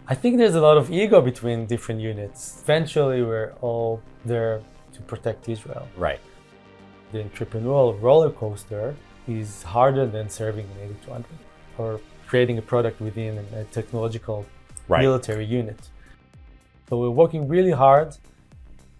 I think there's a lot of ego between different units. Eventually, we're all there to protect Israel. Right. The entrepreneurial roller coaster is harder than serving in 8200 or creating a product within a technological military unit. So we're working really hard,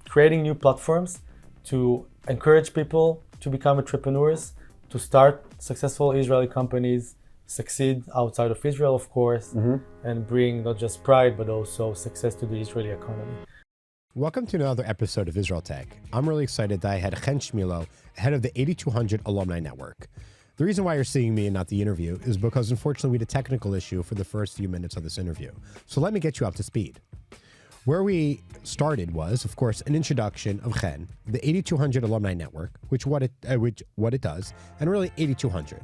creating new platforms to encourage people to become entrepreneurs, to start successful Israeli companies, succeed outside of Israel, of course, and bring not just pride, but also success to the Israeli economy. Welcome to another episode of Israel Tech. I'm really excited that I had Chen Shmilo, head of the 8200 Alumni Network. The reason why you're seeing me and not the interview is because unfortunately we had a technical issue for the first few minutes of this interview. So let me get you up to speed. Where we started was, of course, an introduction of Chen, the 8200 Alumni Network, what it does, and really 8200.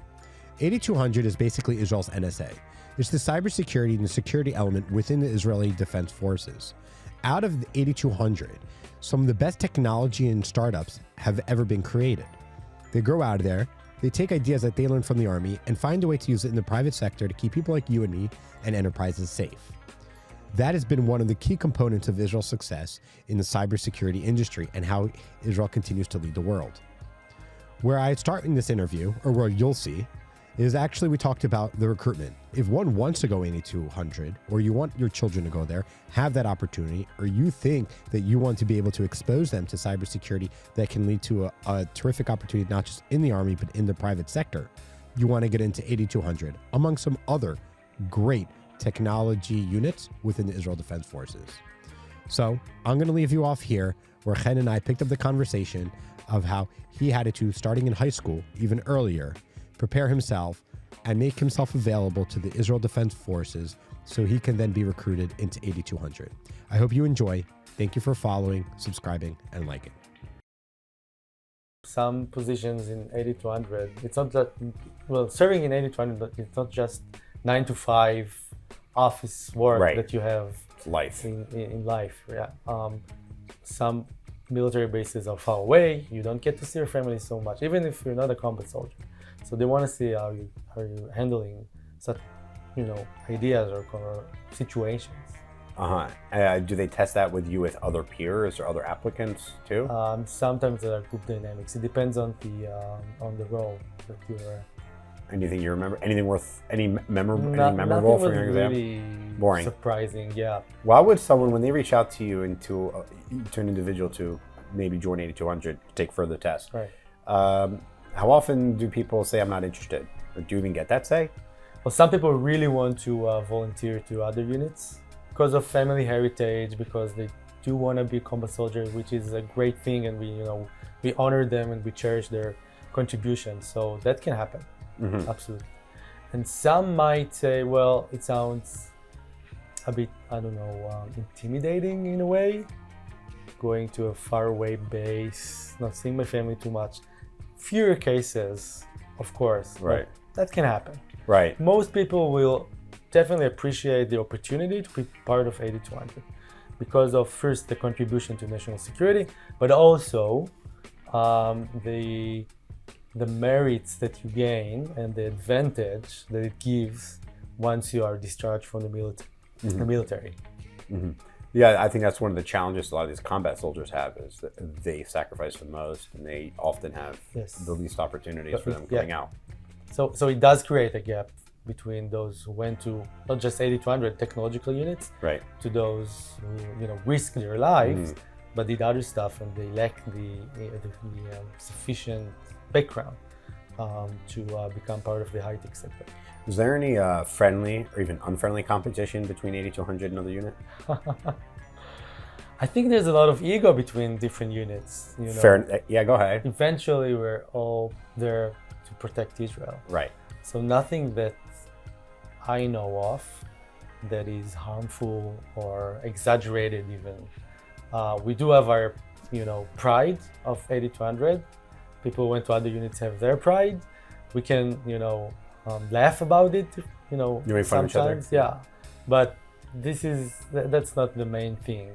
8200 is basically Israel's NSA. It's the cybersecurity and the security element within the Israeli Defense Forces. Out of the 8200, some of the best technology and startups have ever been created. They grow out of there, they take ideas that they learn from the army and find a way to use it in the private sector to keep people like you and me and enterprises safe. That has been one of the key components of Israel's success in the cybersecurity industry and how Israel continues to lead the world. Where I start in this interview, or where you'll see, is actually we talked about the recruitment. If one wants to go 8200, or you want your children to go there, have that opportunity, or you think that you want to be able to expose them to cybersecurity that can lead to a terrific opportunity, not just in the army, but in the private sector, you want to get into 8200, among some other great technology units within the Israel Defense Forces. So I'm going to leave you off here where Chen and I picked up the conversation of how he had to, starting in high school, even earlier, prepare himself and make himself available to the Israel Defense Forces so he can then be recruited into 8200. I hope you enjoy. Thank you for following, subscribing, and liking. Some positions in 8200, it's not that, well, serving in 8200, it's not just 9 to 5 office work that you have life in life. Some military bases are far away. You don't get to see your family so much, even if you're not a combat soldier. So they want to see how you're handling such, ideas or situations. Do they test that with you with other peers or other applicants too? Sometimes there are group dynamics. It depends on the role that you're. Anything you remember? Anything memorable from your exam? Really boring. Surprising, yeah. Why would someone, when they reach out to you and to an individual to maybe join 8200, take further tests? Right. How often do people say I'm not interested? Or do you even get that say? Well, some people really want to volunteer to other units because of family heritage, because they do want to be combat soldiers, which is a great thing, and we honor them and we cherish their contributions. So that can happen. Mm-hmm. Absolutely. And some might say, well, it sounds a bit, intimidating in a way, going to a faraway base, not seeing my family too much. Fewer cases, of course, right? That can happen. Right. Most people will definitely appreciate the opportunity to be part of 8200 because of, first, the contribution to national security, but also the merits that you gain and the advantage that it gives once you are discharged from the military. Mm-hmm. Yeah, I think that's one of the challenges a lot of these combat soldiers have, is that they sacrifice the most and they often have the least opportunities for them coming out. So it does create a gap between those who went to not just 8200 technological units, to those who risk their lives, but did other stuff and they lack the sufficient background to become part of the high-tech sector. Is there any friendly or even unfriendly competition between 8200 and other unit? I think there's a lot of ego between different units. Fair. Yeah, go ahead. Eventually, we're all there to protect Israel. Right. So nothing that I know of that is harmful or exaggerated even. We do have our, pride of 8200. People who went to other units have their pride. We can, laugh about it, You make fun of each other? Yeah. But that's not the main thing,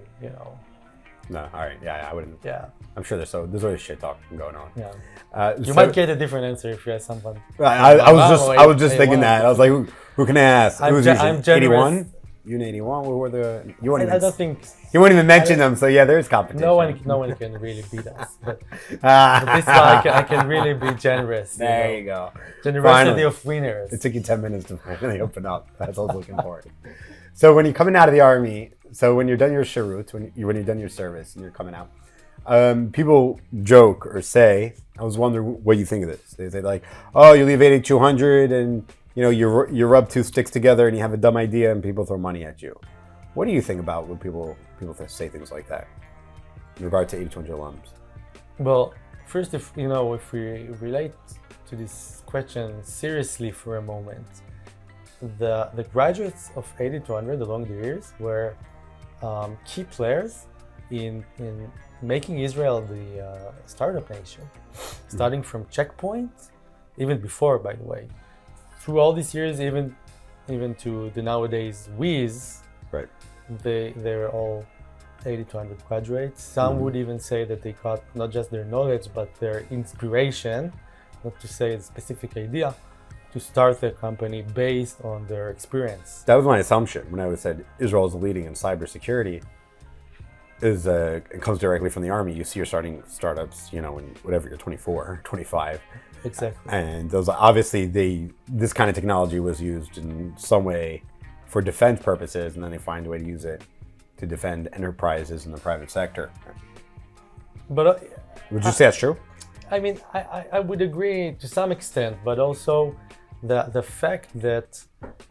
No, all right. Yeah, I wouldn't. Yeah. I'm sure there's always shit talk going on. Yeah. You might get a different answer if you ask someone. I was just thinking that. I was like, who can I ask? I'm generous. 81? Unit 81, what were the... You won't I don't think... You won't even mention them, so yeah, there is competition. No one can really beat us. But this one, I can really be generous. There you go. Generosity Finally. Of winners. It took you 10 minutes to finally open up. That's what I was looking for. So when you're coming out of the Army, so when you're done your shirut, when you're done your service and you're coming out, people joke or say, I was wondering what you think of this. They say like, oh, you leave 8200 and you rub two sticks together and you have a dumb idea and people throw money at you. What do you think about when people say things like that in regard to 8200 alums? Well, first, if we relate to this question seriously for a moment, the graduates of 8200 along the years were key players in making Israel the startup nation, starting from Checkpoint, even before, by the way, through all these years, even to the nowadays Wiz. Right. They're all 8200 graduates. Some would even say that they got not just their knowledge, but their inspiration, not to say a specific idea, to start their company based on their experience. That was my assumption when I said Israel is leading in cybersecurity. It comes directly from the Army. You see you're starting startups, when whatever you're 24, 25. Exactly. And those obviously this kind of technology was used in some way for defense purposes, and then they find a way to use it to defend enterprises in the private sector. But would you say that's true? I mean, I would agree to some extent, but also the fact that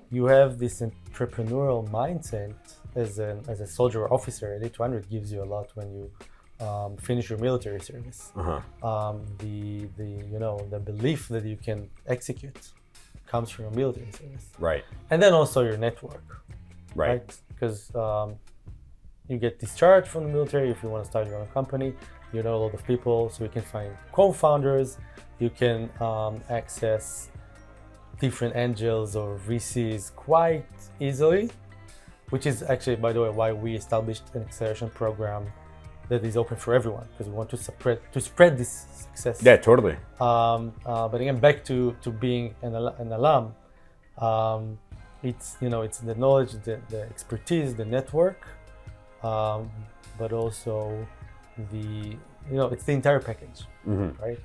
you have this entrepreneurial mindset as a soldier or officer at 8200 gives you a lot when you finish your military service. The belief that you can execute comes from your military service. Right. And then also your network. Right. Because you get discharged from the military if you want to start your own company. You know a lot of people, so you can find co-founders. You can access different angels or VCs quite easily, which is actually, by the way, why we established an acceleration program that is open for everyone, because we want to spread this success. Yeah, totally. But again, back to being an alum, it's the knowledge, the expertise, the network, but also it's the entire package, right?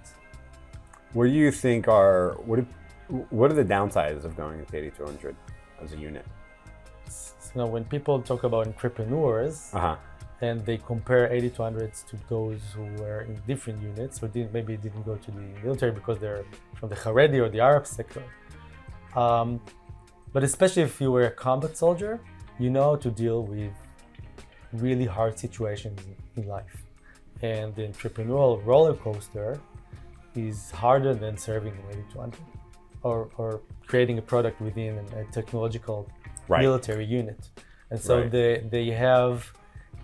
What do you think what are the downsides of going into 8200 as a unit? So, when people talk about entrepreneurs, and they compare 8200s to those who were in different units, who maybe didn't go to the military because they're from the Haredi or the Arab sector. But especially if you were a combat soldier, you know how to deal with really hard situations in life. And the entrepreneurial roller coaster is harder than serving in 8200 or creating a product within a technological military unit. And so they have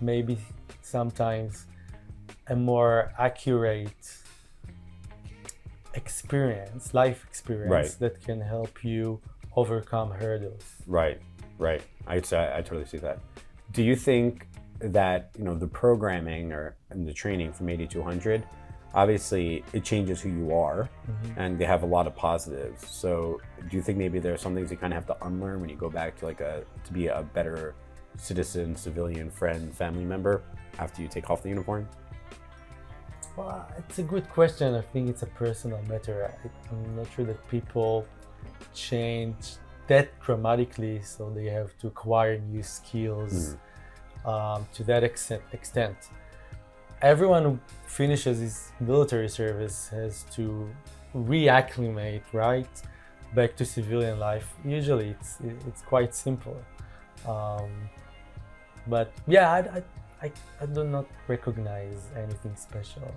maybe sometimes a more accurate life experience that can help you overcome hurdles. Right. I totally see that. Do you think that the programming and the training from 8200, obviously it changes who you are, and they have a lot of positives. So do you think maybe there are some things you kind of have to unlearn when you go back to to be a better citizen, civilian, friend, family member after you take off the uniform? Well, it's a good question. I think it's a personal matter. I'm not sure that people change that dramatically, so they have to acquire new skills to that extent. Everyone who finishes his military service has to reacclimate back to civilian life. Usually it's quite simple. But yeah, I do not recognize anything special.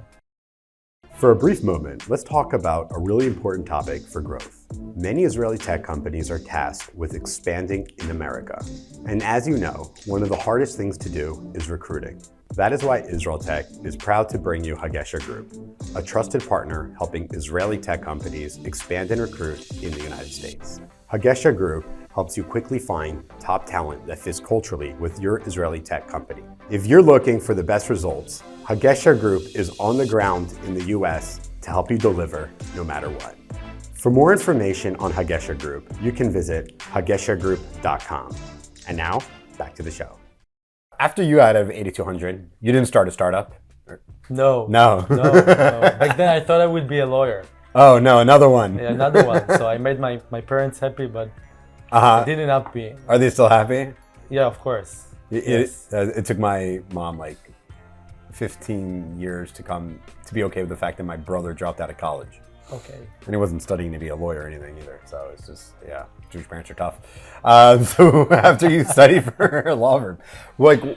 For a brief moment, let's talk about a really important topic for growth. Many Israeli tech companies are tasked with expanding in America. And as you know, one of the hardest things to do is recruiting. That is why Israel Tech is proud to bring you Hagesha Group, a trusted partner helping Israeli tech companies expand and recruit in the United States. Hagesha Group helps you quickly find top talent that fits culturally with your Israeli tech company. If you're looking for the best results, Hagesha Group is on the ground in the US to help you deliver no matter what. For more information on Hagesha Group, you can visit hageshagroup.com. And now, back to the show. After you out of 8200, you didn't start a startup? No. No. Back then I thought I would be a lawyer. Oh no, another one. Yeah, another one. So I made my parents happy, but I didn't end up being. Are they still happy? Yeah, of course. It took my mom like 15 years to be okay with the fact that my brother dropped out of college. Okay. And he wasn't studying to be a lawyer or anything either. So it's just, yeah, Jewish parents are tough. So after you studied for a law firm,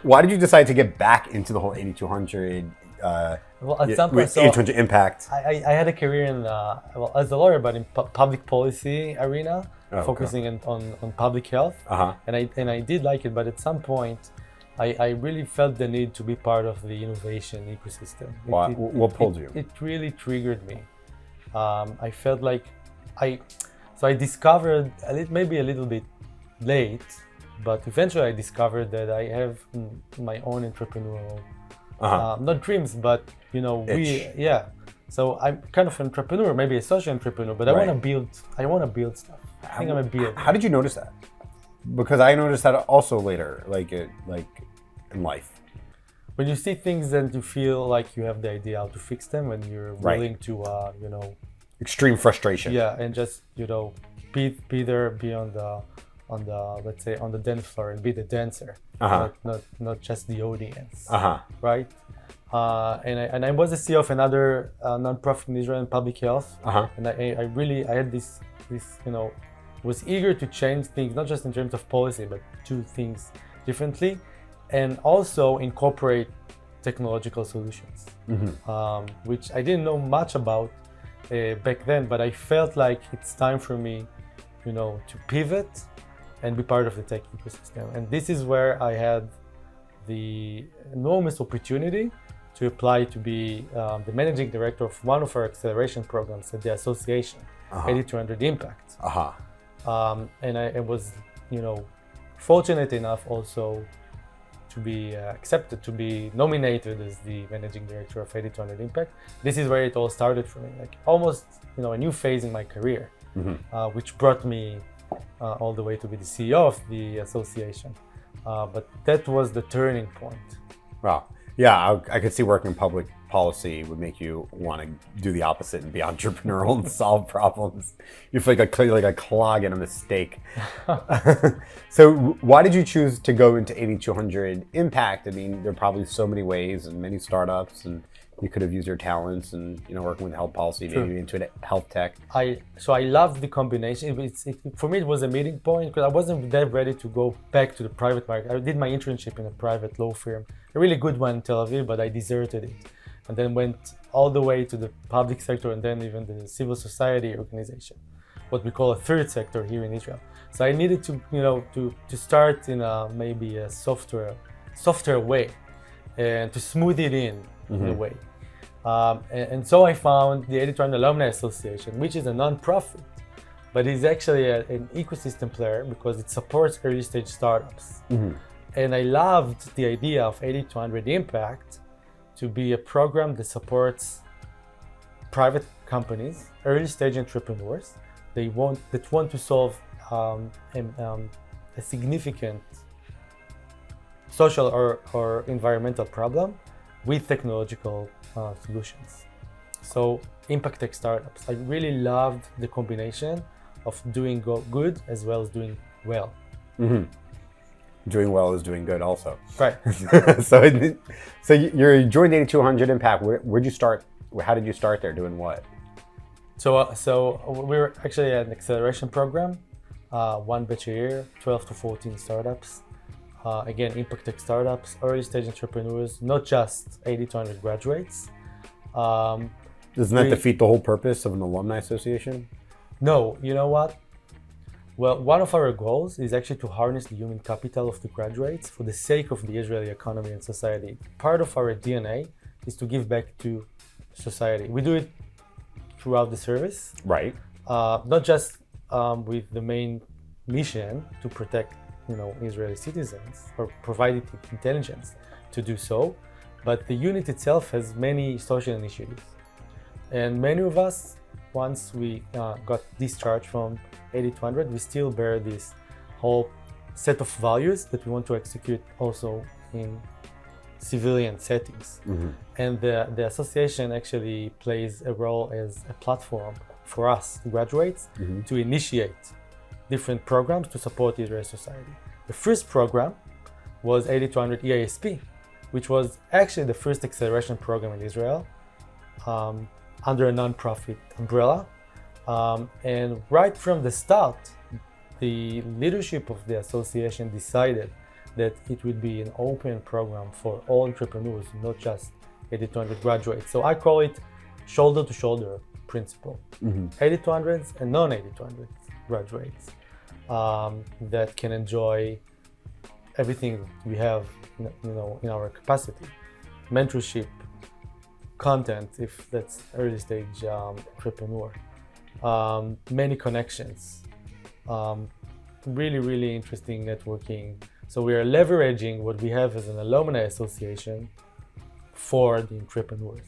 why did you decide to get back into the whole 8200? Well, at some point, 8200 impact. I had a career in, as a lawyer, but in public policy arena, focusing on public health. And I did like it, but at some point, I really felt the need to be part of the innovation ecosystem. What pulled you? It really triggered me. I felt like I discovered, maybe a little bit late, but eventually I discovered that I have my own entrepreneurial, not dreams, but So I'm kind of an entrepreneur, maybe a social entrepreneur, but I want to build stuff. I think I'm a builder. How did you notice that? Because I noticed that also later, like in life. When you see things and you feel like you have the idea how to fix them, and you're willing to, extreme frustration. Yeah, and just be there, be on the let's say on the dance floor and be the dancer, not just the audience, right? And I was the CEO of another nonprofit in Israel in public health, and I had this was eager to change things, not just in terms of policy, but do things differently, and also incorporate technological solutions, which I didn't know much about back then, but I felt like it's time for me, to pivot and be part of the tech ecosystem. And this is where I had the enormous opportunity to apply to be the managing director of one of our acceleration programs at the association, 8200 Impact. And I was, fortunate enough also to be accepted, to be nominated as the managing director of 8200 Impact. This is where it all started for me, like almost, a new phase in my career, which brought me all the way to be the CEO of the association. But that was the turning point. Wow. Yeah, I could see working in public policy would make you want to do the opposite and be entrepreneurial and solve problems. You feel like a clog and a mistake. So why did you choose to go into 8200 Impact? I mean, there are probably so many ways and many startups, and you could have used your talents and working with health policy, maybe into health tech. So I loved the combination. For me, it was a meeting point because I wasn't that ready to go back to the private market. I did my internship in a private law firm, a really good one in Tel Aviv, but I deserted it, and then went all the way to the public sector, and then even the civil society organization, what we call a third sector here in Israel. So I needed to to start in maybe a software way, and to smooth it in a way. And so I found the 8200 Alumni Association, which is a non-profit, but is actually an ecosystem player because it supports early stage startups. And I loved the idea of 8200 Impact to be a program that supports private companies, early stage entrepreneurs that want to solve a significant social or environmental problem with technological solutions. So impact tech startups. I really loved the combination of doing good as well as doing well. Doing well is doing good also. Right. So you joined 8200 Impact. Where'd you start? How did you start there? Doing what? So we were actually an acceleration program, one batch a year, 12 to 14 startups. Again, impact tech startups, early stage entrepreneurs, not just 8200 graduates. Doesn't that defeat the whole purpose of an alumni association? No, you know what? Well, one of our goals is actually to harness the human capital of the graduates for the sake of the Israeli economy and society. Part of our DNA is to give back to society. We do it throughout the service. Right. Not just with the main mission to protect Israeli citizens or provide intelligence to do so, but the unit itself has many social initiatives. And many of us, once we got discharged from 8200, we still bear this whole set of values that we want to execute also in civilian settings. And the association actually plays a role as a platform for us graduates to initiate different programs to support the Israeli society. The first program was 8200 EASP, which was actually the first acceleration program in Israel under a non-profit umbrella. And right from the start, the leadership of the association decided that it would be an open program for all entrepreneurs, not just 8200 graduates. So I call it shoulder-to-shoulder principle. 8200s and non-8200 graduates that can enjoy everything we have, in our capacity, mentorship, content, if that's early stage entrepreneur, many connections, really, really interesting networking. So we are leveraging what we have as an alumni association for the entrepreneurs.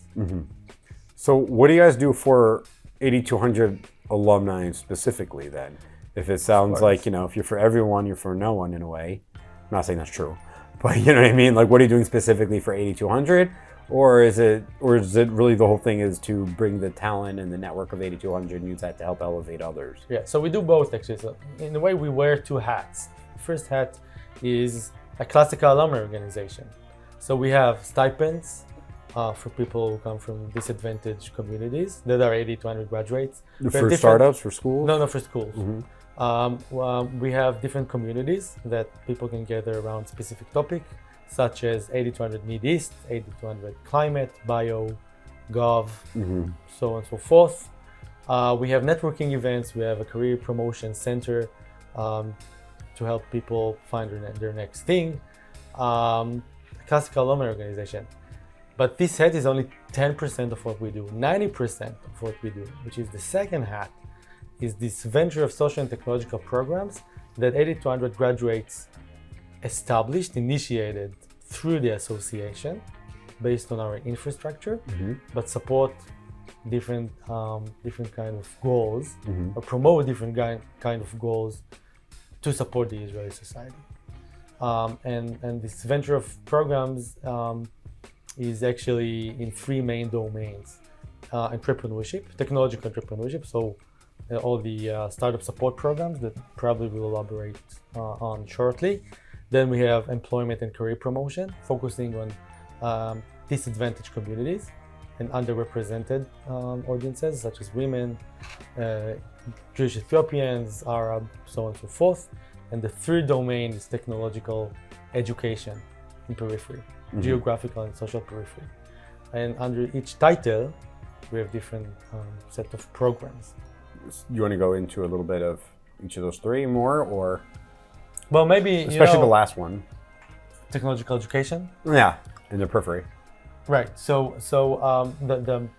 So what do you guys do for 8200 alumni specifically then? If it sounds like, if you're for everyone, you're for no one in a way. I'm not saying that's true, but you know what I mean? Like, what are you doing specifically for 8200? Or is it really the whole thing is to bring the talent and the network of 8200 and use that to help elevate others? Yeah, so we do both actually. So in a way, we wear two hats. The first hat is a classical alumni organization. So we have stipends for people who come from disadvantaged communities that are 8200 graduates. For startups, for schools? No, for schools. We have different communities that people can gather around specific topic, such as 8200 Mid East, 8200 Climate, Bio, Gov, so on and so forth. We have networking events. We have a career promotion center to help people find their next thing. Classical alumni organization. But this hat is only 10% of what we do. 90% of what we do, which is the second hat, is this venture of social and technological programs that 8200 graduates established, initiated through the association based on our infrastructure, but support different kind of goals or promote different kind of goals to support the Israeli society. And this venture of programs is actually in three main domains: entrepreneurship, technological entrepreneurship, so all the startup support programs that probably we'll elaborate on shortly. Then we have employment and career promotion, focusing on disadvantaged communities and underrepresented audiences such as women, Jewish Ethiopians, Arab, so on and so forth. And the third domain is technological education in periphery, geographical and social periphery. And under each title, we have different set of programs. You want to go into a little bit of each of those three more, or? Well, maybe, especially the last one. Technological education? Yeah, in the periphery. Right. So the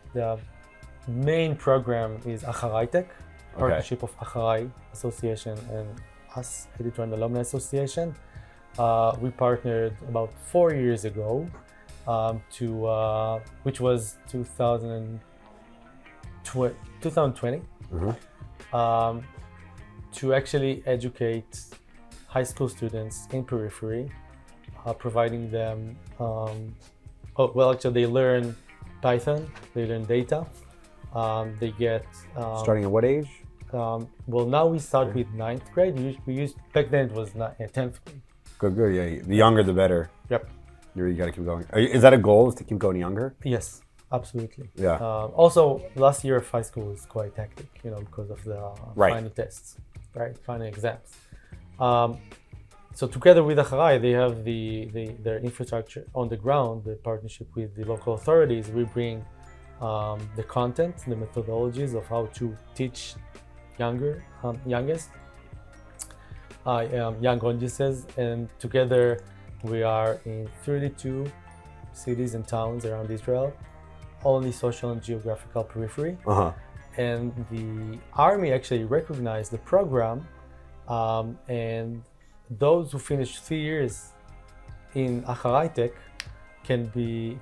main program is Acharai Tech, partnership of Acharai Association and us, 8200 Alumni Association. We partnered about 4 years ago which was 2020, to actually educate high school students in periphery, providing them, actually they learn Python, they learn data, they get... starting at what age? Well, now we start with 9th grade. We used back then it was 10th grade. Good, yeah. The younger the better. Yep. You got to keep going. Is that a goal, is to keep going younger? Yes, absolutely. Yeah. Also, last year of high school was quite hectic, because of the final tests, right? Final exams. So together with Acharai, they have their infrastructure on the ground, the partnership with the local authorities. We bring the content, the methodologies of how to teach youngest young audiences, and together we are in 32 cities and towns around Israel, only social and geographical periphery. And the army actually recognized the program, and those who finish 3 years in Acharai Tech we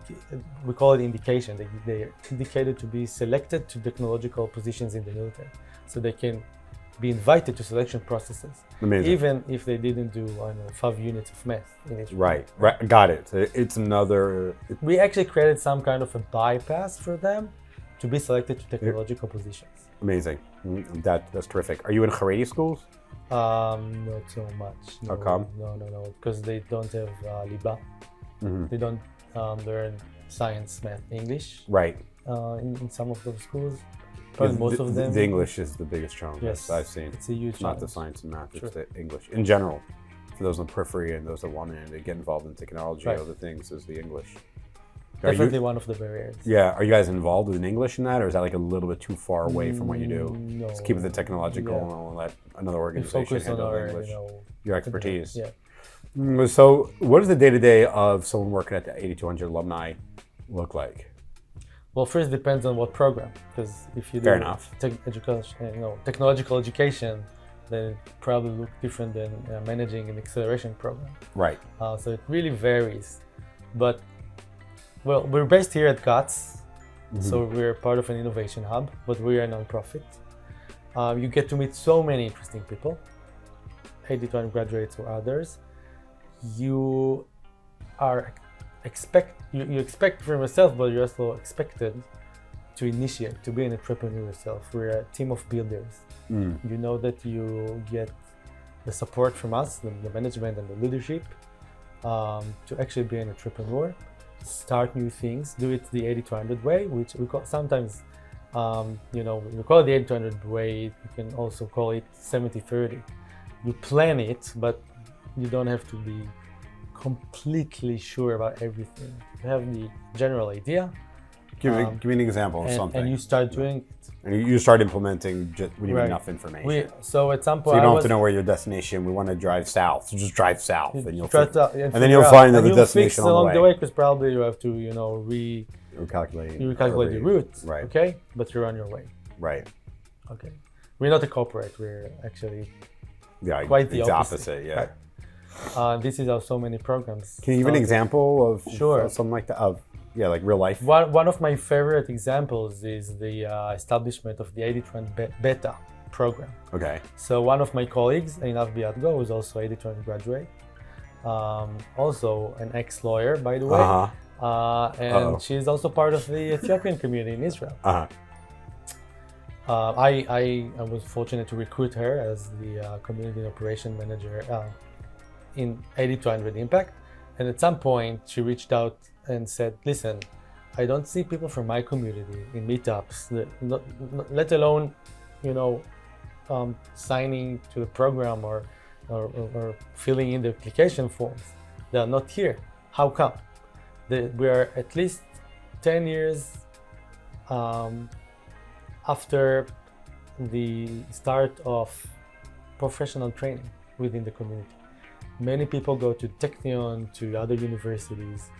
call it indication. They are indicated to be selected to technological positions in the military. So they can be invited to selection processes, Amazing. even if they didn't do 5 units of math in each. Right. Got it. So it's another. We actually created some kind of a bypass for them to be selected to technological positions. Amazing. That's terrific. Are you in Haredi schools? Not so much. No, How come? No, because they don't have Liba. They don't learn science, math, English. Right. In some of those schools. Probably most of them. The English is the biggest challenge I've seen. It's a huge Not challenge. the science and math, Sure. it's the English. In general, for those on the periphery and those that want to get involved in technology Right. or other things, is the English. Definitely one of the barriers. Yeah. Are you guys involved in English in that, or is that like a little bit too far away from what you do? No. Just keep it the technological and we'll let another We organization focus on handle our, English. you know, Your expertise. Yeah. So, what does the day-to-day of someone working at the 8200 alumni look like? Well, first depends on what program, because if you do Fair enough. technological education, then it probably look different than managing an acceleration program. Right. So it really varies. But well, we're based here at GUTS, so we're part of an innovation hub, but we are a nonprofit. You get to meet so many interesting people, 8200 graduates or others. You are you expect from yourself, but you're also expected to initiate, to be an entrepreneur yourself. We're a team of builders. You know that you get the support from us, the management and the leadership, to actually be an entrepreneur, start new things, do it the 8200 way, which we call sometimes, we call it the 8200 way. You can also call it 70-30. You plan it, but you don't have to be completely sure about everything. You have the general idea. Give me an example of something. And you start doing it. And you start implementing just when you have Right. enough information. So at some So point, you don't have to know where your destination. We want to drive south. So just drive south, and you'll and then you'll you'll find the destination on along the the way. way, because probably you have to, Recalculate recalculate the route. Right. Okay, but you're on your way. Right. Okay, we're not a corporate. We're actually Yeah. quite the it's opposite. Yeah. Right. This is how so many programs. Can you give an example of Sure. something like that? Like real life. One of my favorite examples is the establishment of the 8200 Beta program. Okay. So one of my colleagues, Einav Biatgo, who's also 8200 graduate, also an ex-lawyer, by the way, and she's also part of the Ethiopian community in Israel. I was fortunate to recruit her as the community operation manager in 8200 Impact, and at some point she reached out and said, listen, I don't see people from my community in meetups, let alone, signing to the program or filling in the application forms. They are not here. How come? We are at least 10 years after the start of professional training within the community. Many people go to Technion, to other universities.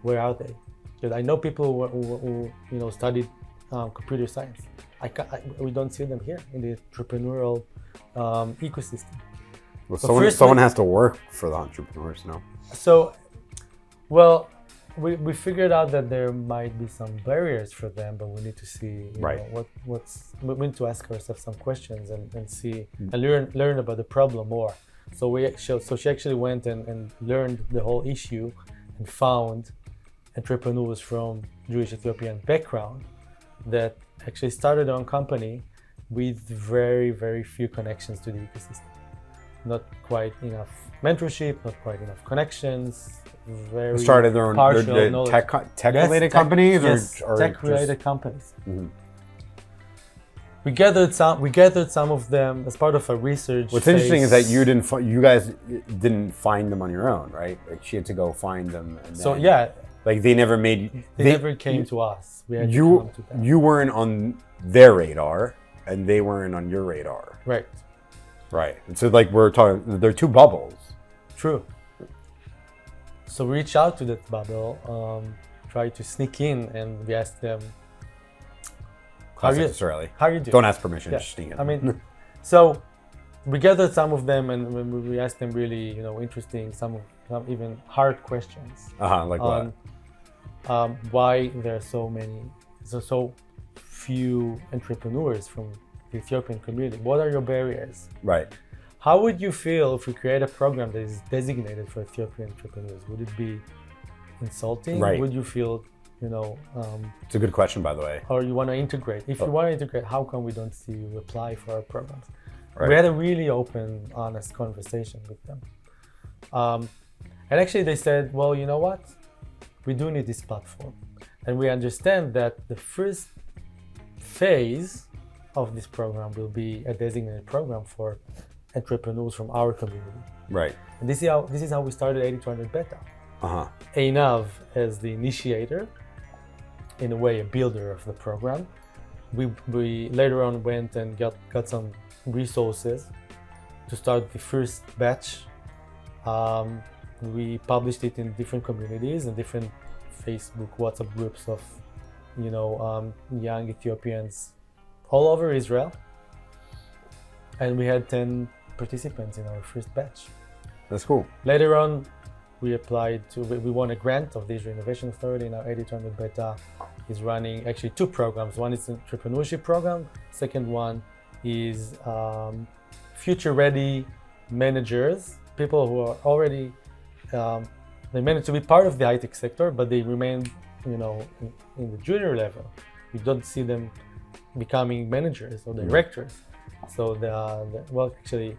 Where are they? Because I know people who studied computer science. We don't see them here in the entrepreneurial ecosystem. Well, someone has to work for the entrepreneurs, no? So, well, we figured out that there might be some barriers for them, but we need to see we need to ask ourselves some questions and see and learn about the problem more. So she actually went and learned the whole issue and found entrepreneurs from Jewish Ethiopian background that actually started their own company with very, very few connections to the ecosystem. Not quite enough mentorship, not quite enough connections. Very started their own tech-related companies, or tech-related companies. Mm-hmm. We gathered some of them as part of a research. What's interesting is that you guys didn't find them on your own, right? Like she had to go find them. And so then, yeah, like they never made. They never came to us. We had to come to them. You weren't on their radar, and they weren't on your radar. Right. Right. And so like we're talking, they're two bubbles. True. So we reached out to that bubble, tried to sneak in, and we asked them, Classic Israeli. How are you doing? Don't ask permission, Yeah. just sneak in. I mean, so we gathered some of them, and when we asked them really, interesting, some even hard questions. Like what? Why there are so few entrepreneurs from the Ethiopian community? What are your barriers? Right. How would you feel if we create a program that is designated for Ethiopian entrepreneurs? Would it be insulting? Right. Would you feel, It's a good question, by the way. or you want to integrate? If you want to integrate, how come we don't see you apply for our programs? Right. We had a really open, honest conversation with them. And actually they said, well, you know what? We do need this platform. And we understand that the first phase of this program will be a designated program for entrepreneurs from our community. Right. And this is how we started 8200 Beta. Uh-huh. Einav as the initiator, in a way a builder of the program. We later on went and got some resources to start the first batch. We published it in different communities and different Facebook, WhatsApp groups of, young Ethiopians all over Israel. And we had 10 participants in our first batch. That's cool. Later on, we won a grant of the Israel Innovation Authority. Now 8200 Beta is running actually two programs. One is an entrepreneurship program. Second one is future ready managers, people who are already, they manage to be part of the high-tech sector, but they remain, in the junior level. We don't see them becoming managers or directors. So actually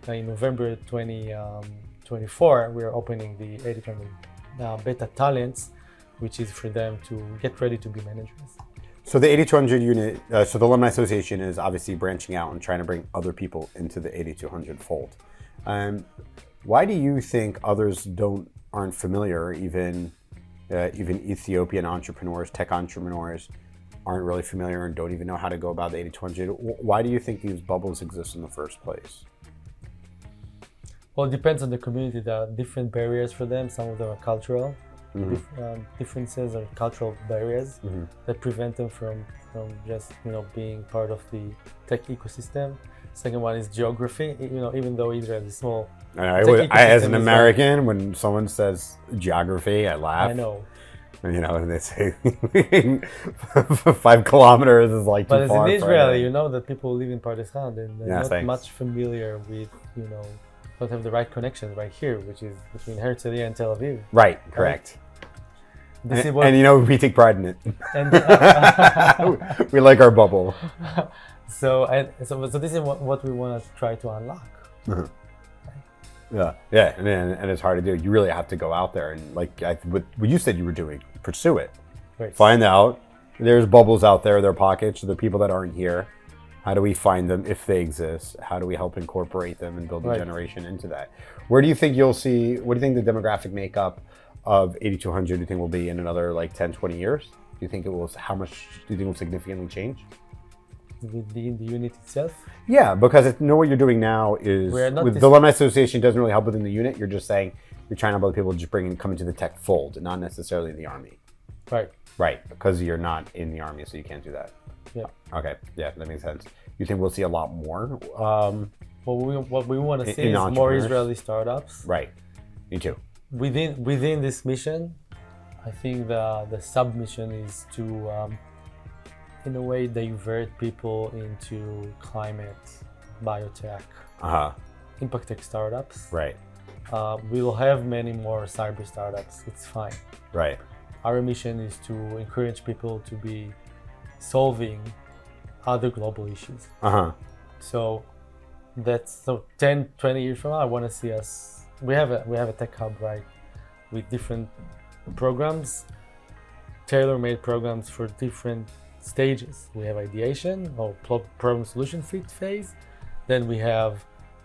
in November 2024, we are opening the 8200 Beta Talents, which is for them to get ready to be managers. So the 8200 unit, so the Alumni Association is obviously branching out and trying to bring other people into the 8200 fold. Why do you think others aren't familiar, even Ethiopian entrepreneurs, tech entrepreneurs, aren't really familiar and don't even know how to go about the 8200? Why do you think these bubbles exist in the first place? Well, it depends on the community. There are different barriers for them. Some of them are cultural differences or cultural barriers that prevent them from just being part of the tech ecosystem. Second one is geography. Even though Israel is small, as an American, when someone says geography, I laugh. I know. And they say 5 kilometers is like too far. But as an Israeli, you know that people who live in Pardes Khan, and they're not much familiar with, don't have the right connections right here, which is between Herzliya and Tel Aviv. Right, correct. Right? And we take pride in it. And we like our bubble. So this is what we want to try to unlock. Yeah, and it's hard to do. You really have to go out there and what you said you were doing, pursue it. Right. Find out. There's bubbles out there, there are pockets, there are people that aren't here. How do we find them if they exist? How do we help incorporate them and build a generation into that? What do you think the demographic makeup of 8200 do you think will be in another 10, 20 years? Do you think how much do you think will significantly change? Within the unit itself? Yeah, because what you're doing now is, with the Alumni Association doesn't really help within the unit. You're just saying, you're trying to help other people just come into the tech fold, and not necessarily the Army. Right. Right, because you're not in the Army, so you can't do that. Yeah. Okay, yeah, that makes sense. You think we'll see a lot more? What we want to see is more Israeli startups. Right, me too. Within this mission, I think the sub-mission is to, in a way, divert people into climate, biotech, impact tech startups. Right. We will have many more cyber startups. It's fine. Right. Our mission is to encourage people to be solving other global issues. So 10, 20 years from now, I want to see us. We have a tech hub, right, with different programs, tailor-made programs for different stages. We have ideation or problem solution fit phase. Then we have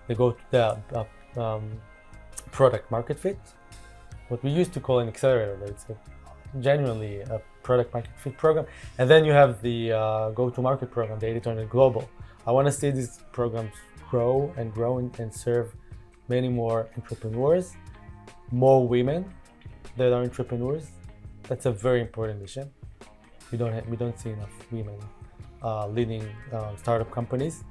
the product market fit, what we used to call an accelerator, but it's genuinely a product market fit program. And then you have the go-to-market program, the 8200 Global. I want to see these programs grow and serve many more entrepreneurs, more women that are entrepreneurs. That's a very important mission. We don't see enough women leading startup companies.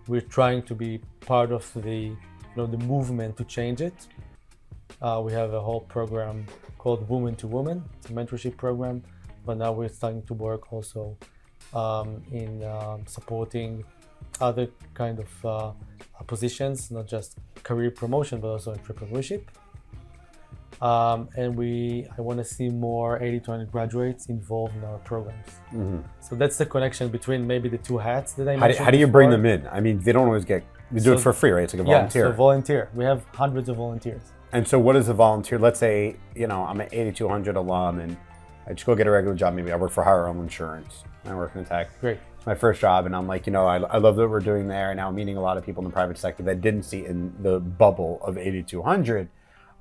We're trying to be part of the movement to change it. We have a whole program called Woman to Woman. It's a mentorship program, but now we're starting to work also in supporting other kind of positions, not just career promotion, but also entrepreneurship. And I want to see more 8200 graduates involved in our programs. So that's the connection between maybe the two hats that I mentioned. How do you bring them in? I mean, they don't always get, you do it for free, right? It's like a volunteer. Yeah, so volunteer. We have hundreds of volunteers. And so what is a volunteer? Let's say, I'm an 8200 alum and I just go get a regular job. Maybe I work for Hire Home Insurance. I work in tech. Great. It's my first job, and I'm like, I love what we're doing there. And now I'm meeting a lot of people in the private sector that didn't see in the bubble of 8200.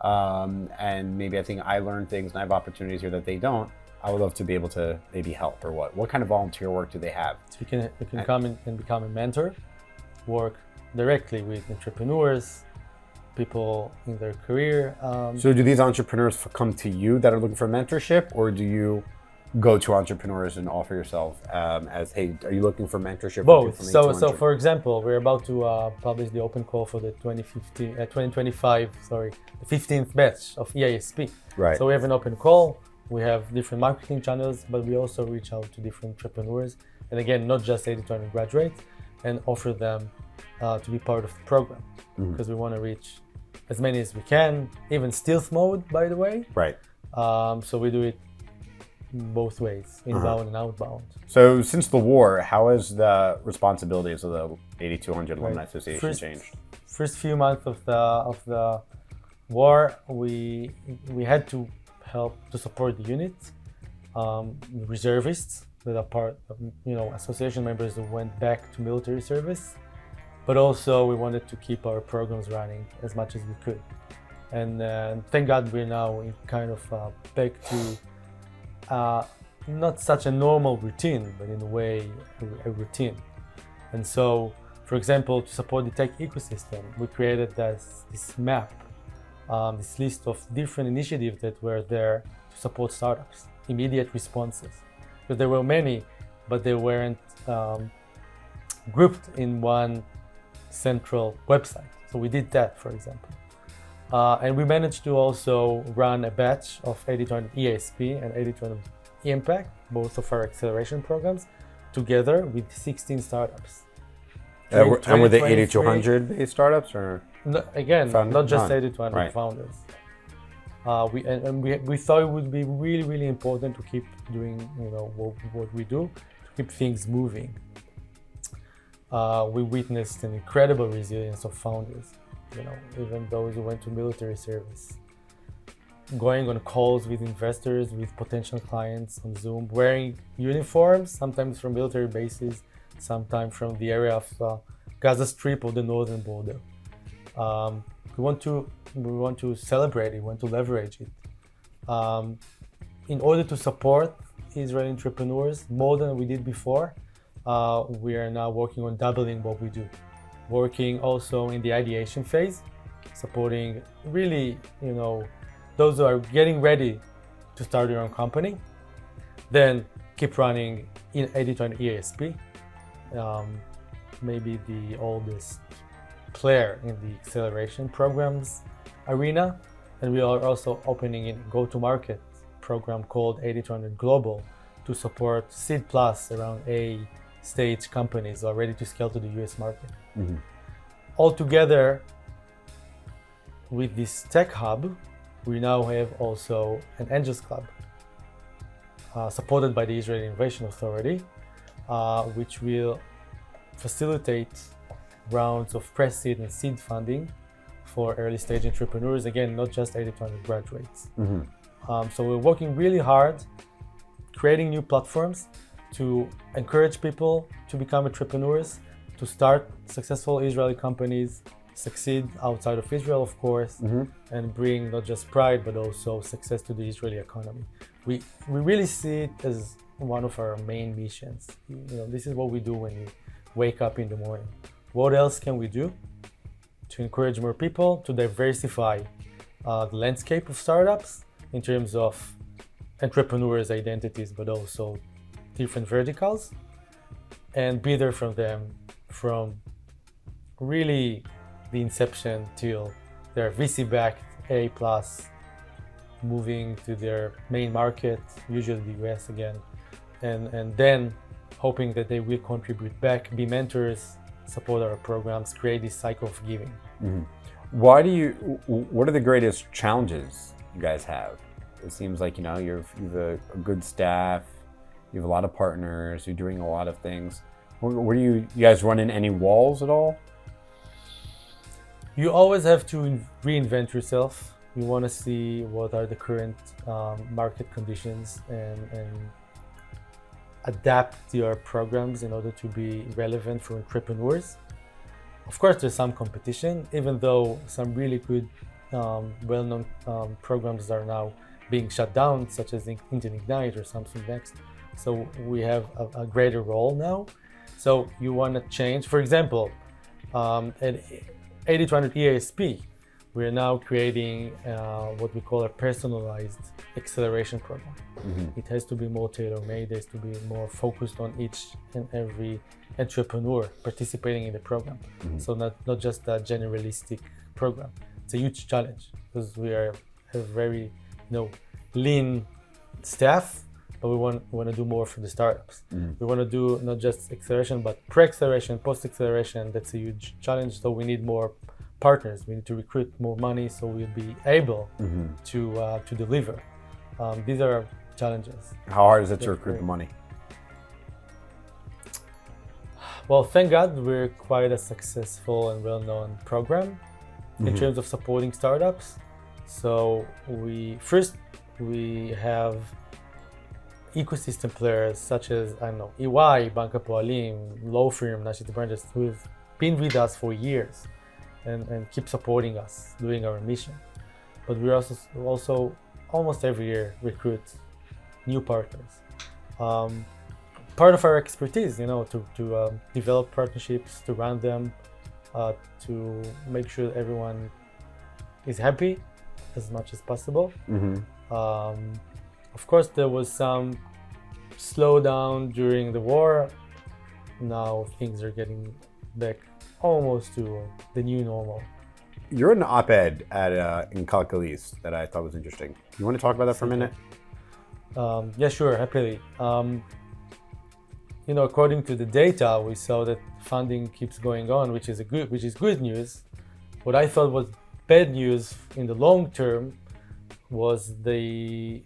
And maybe I think I learn things and I have opportunities here that they don't. I would love to be able to maybe help or what. What kind of volunteer work do they have? So you can come in and become a mentor, work directly with entrepreneurs, people in their career. So do these entrepreneurs come to you that are looking for mentorship, or do you go to entrepreneurs and offer yourself as, hey, are you looking for mentorship? Both. So for example, we're about to publish the open call for the 2025, the 15th batch of EISP. Right. So we have an open call. We have different marketing channels, but we also reach out to different entrepreneurs. And again, not just 8200 graduates, and offer them to be part of the program, because we want to reach as many as we can, even stealth mode, by the way. Right. So we do it both ways, inbound and outbound. So since the war, how has the responsibilities of the 8200 Alumni Association changed? First few months of the war, we had to help to support the units, reservists that are part of, association members who went back to military service, but also we wanted to keep our programs running as much as we could. And thank God we're now in kind of back to not such a normal routine, but in a way a routine. And so, for example, to support the tech ecosystem, we created this map, this list of different initiatives that were there to support startups, immediate responses. Because there were many, but they weren't grouped in one central website. So we did that, for example. And we managed to also run a batch of 8200 EISP and 8200 Impact, both of our acceleration programs, together with 16 startups. And were they 8200 based startups, or? No, again, not just 8200 founders. We thought it would be really, really important to keep doing, what we do, to keep things moving. We witnessed an incredible resilience of founders, even those who went to military service, going on calls with investors, with potential clients on Zoom, wearing uniforms, sometimes from military bases, sometimes from the area of Gaza Strip or the northern border. We want to celebrate it, we want to leverage it. In order to support Israeli entrepreneurs more than we did before, we are now working on doubling what we do. Working also in the ideation phase, supporting really, those who are getting ready to start their own company. Then keep running in 8200 EISP, maybe the oldest player in the acceleration programs arena. And we are also opening a go-to-market program called 8200 Global to support seed plus around A stage companies who are ready to scale to the US market. Altogether, with this tech hub, we now have also an Angels Club supported by the Israeli Innovation Authority, which will facilitate rounds of pre-seed and seed funding for early stage entrepreneurs, again, not just 8200 graduates. So we're working really hard, creating new platforms to encourage people to become entrepreneurs, to start successful Israeli companies, succeed outside of Israel, of course, and bring not just pride, but also success to the Israeli economy. We really see it as one of our main missions. This is what we do when we wake up in the morning. What else can we do to encourage more people, to diversify the landscape of startups in terms of entrepreneurs' identities, but also different verticals, and be there from them from really the inception till their VC-backed A+, moving to their main market, usually the US again, and then hoping that they will contribute back, be mentors support our programs, create this cycle of giving. What are the greatest challenges you guys have? It seems like, you've a good staff, you have a lot of partners, you're doing a lot of things. Where do you guys run in any walls at all? You always have to reinvent yourself. You want to see what are the current market conditions and adapt your programs in order to be relevant for entrepreneurs. Of course, there's some competition, even though some really good, well-known programs are now being shut down, such as Intel Ignite or Samsung Next. So we have a greater role now. So you want to change. For example, at 8200 EASP, we are now creating what we call a personalized acceleration program. It has to be more tailor-made, it has to be more focused on each and every entrepreneur participating in the program. So not just a generalistic program. It's a huge challenge because we have very lean staff, but we want to do more for the startups. We want to do not just acceleration, but pre-acceleration, post-acceleration. That's a huge challenge. So we need more partners. We need to recruit more money so we'll be able to deliver. These are challenges. How hard is it to recruit the money? Well, thank God we're quite a successful and well-known program in terms of supporting startups. So we have ecosystem players such as, EY, Bank Hapoalim, Law Firm, Nashit Branches, who've been with us for years and keep supporting us, doing our mission. But we also almost every year recruit new partners. Part of our expertise, to develop partnerships, to run them, to make sure everyone is happy as much as possible. Of course, there was some slowdown during the war. Now things are getting back almost to the new normal. You're an op-ed in Calculus that I thought was interesting. You want to talk about that for a minute? Yeah, sure, happily. According to the data, we saw that funding keeps going on, which is good news. What I thought was bad news in the long term was the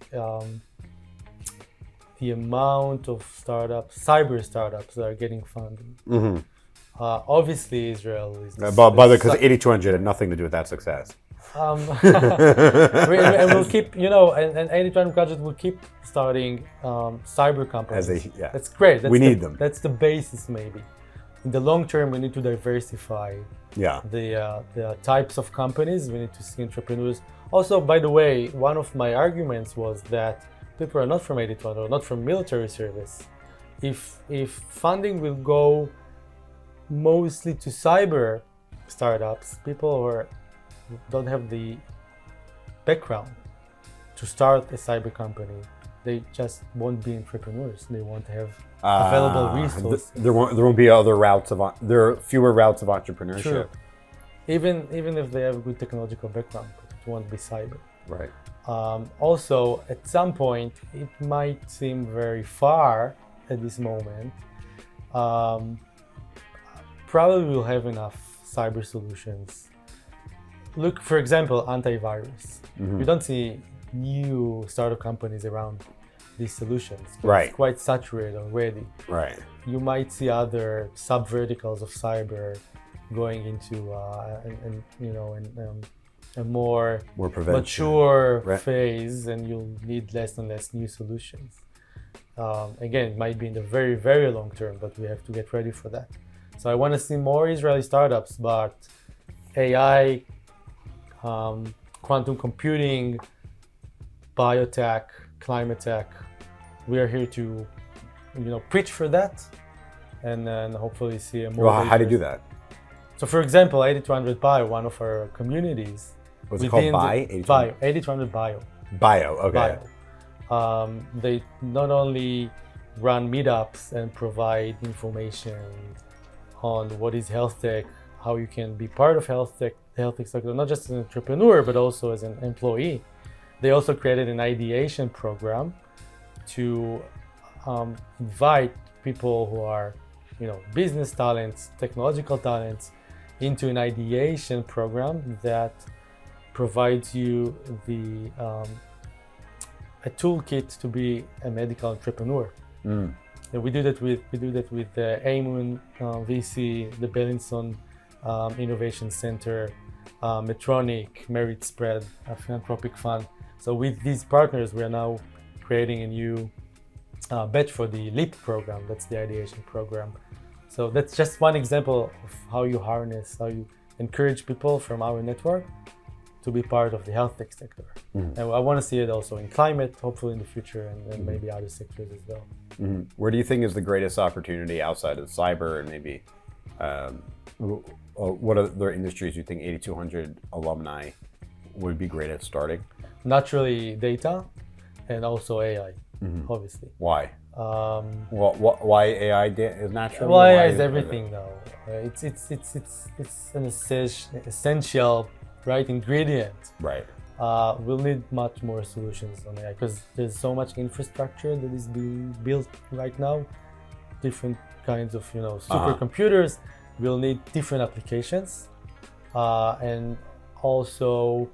amount of cyber startups that are getting funding. Obviously, Israel is. Because 8200 had nothing to do with that success. And we'll keep, and 8200 project will keep starting cyber companies. That's great. We need them. That's the basis, maybe. In the long term, we need to diversify the types of companies. We need to see entrepreneurs. Also, by the way, one of my arguments was that people are not from 8200 or not from military service. If funding will go mostly to cyber startups, people who don't have the background to start a cyber company, they just won't be entrepreneurs. They won't have available resources. There won't be other routes there are fewer routes of entrepreneurship. True. Even if they have a good technological background, it won't be cyber. Right. Also, at some point, it might seem very far at this moment. Probably we'll have enough cyber solutions. Look, for example, antivirus. You don't see new startup companies around these solutions. Right. It's quite saturated already. Right. You might see other sub-verticals of cyber going into a more mature phase, and you'll need less and less new solutions. Again, it might be in the very, very long term, but we have to get ready for that. So I want to see more Israeli startups, but AI, quantum computing, biotech, climate tech, we are here to, preach for that, and then hopefully see a more. Well, how do you do that? So, for example, 8200 Bio, one of our communities. What's it called? Bio? 8200 Bio. Bio, okay. Bio. They not only run meetups and provide information on what is health tech, how you can be part of health tech sector, not just as an entrepreneur, but also as an employee. They also created an ideation program to invite people who are business talents, technological talents, into an ideation program that provides you a toolkit to be a medical entrepreneur. And we do that with the Amun VC, the Bellinson Innovation Center, Medtronic, Merit Spread, a philanthropic fund. So with these partners, we are now creating a new batch for the LEAP program. That's the ideation program. So that's just one example of how you harness, how you encourage people from our network to be part of the health tech sector. And I want to see it also in climate, hopefully in the future, and maybe other sectors as well. Where do you think is the greatest opportunity outside of cyber, and maybe what other industries you think 8200 alumni would be great at starting? Naturally, data, and also AI, obviously. Why? Why AI is natural? Well, AI is everything now. It's an essential ingredient. Right. We'll need much more solutions on AI because there's so much infrastructure that is being built right now. Different kinds of supercomputers. We'll need different applications, and also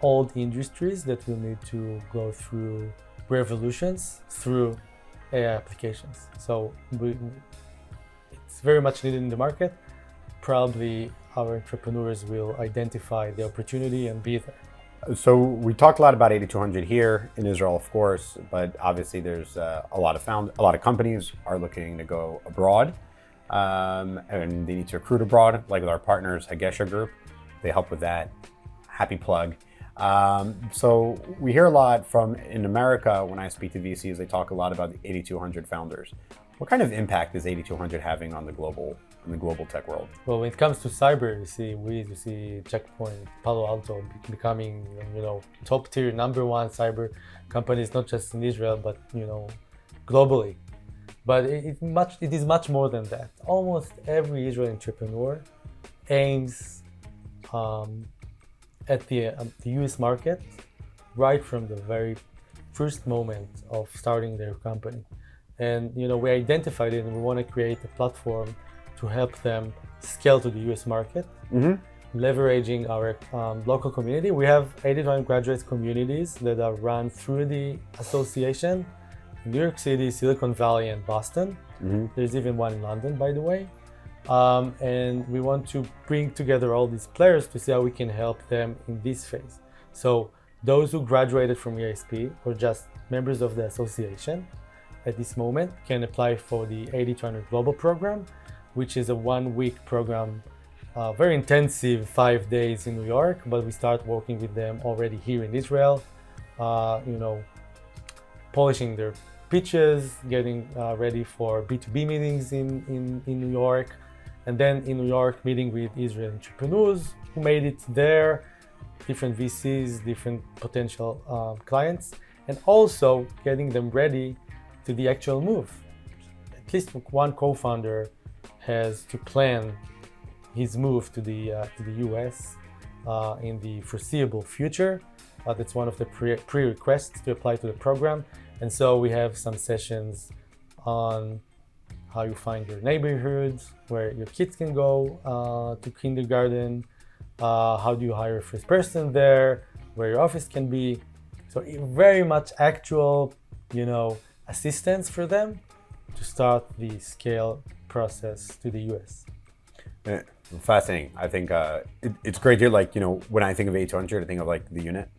old industries that will need to go through revolutions through AI applications. So it's very much needed in the market. Probably our entrepreneurs will identify the opportunity and be there. So we talked a lot about 8200 here in Israel, of course, but obviously there's a lot of companies are looking to go abroad, and they need to recruit abroad, like with our partners, Hagesha Group. They help with that. Happy plug. So we hear a lot in America when I speak to VCs, they talk a lot about the 8200 founders. What kind of impact is 8200 having on the global tech world? Well, when it comes to cyber, you see Checkpoint, Palo Alto becoming top tier #1 cyber companies, not just in Israel but globally. But it is much more than that. Almost every Israeli entrepreneur aims at the US market right from the very first moment of starting their company. And we identified it, and we want to create a platform to help them scale to the US market, leveraging our local community. We have 8200 graduates communities that are run through the association in New York City, Silicon Valley, and Boston. There's even one in London, by the way. And we want to bring together all these players to see how we can help them in this phase. So those who graduated from EISP or just members of the association at this moment can apply for the 8200 Global Program, which is a 1-week program, very intensive, 5 days in New York, but we start working with them already here in Israel, polishing their pitches, getting ready for B2B meetings in New York, and then in New York meeting with Israeli entrepreneurs who made it there, different VCs, different potential clients, and also getting them ready to the actual move. At least one co-founder has to plan his move to the US in the foreseeable future. That's one of the prerequisites to apply to the program. And so we have some sessions on how you find your neighborhoods, where your kids can go to kindergarten, how do you hire a first person there, where your office can be. So very much actual, assistance for them to start the scale process to the US. Fascinating. I think it's great to when I think of 8200, I think of the unit,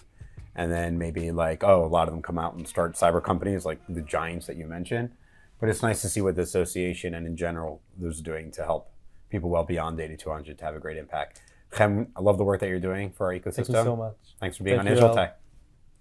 and then maybe a lot of them come out and start cyber companies like the giants that you mentioned. But it's nice to see what the association and in general is doing to help people well beyond 8200 to have a great impact. Chen, I love the work that you're doing for our ecosystem. Thank you so much. Thanks for being on Israel Tech.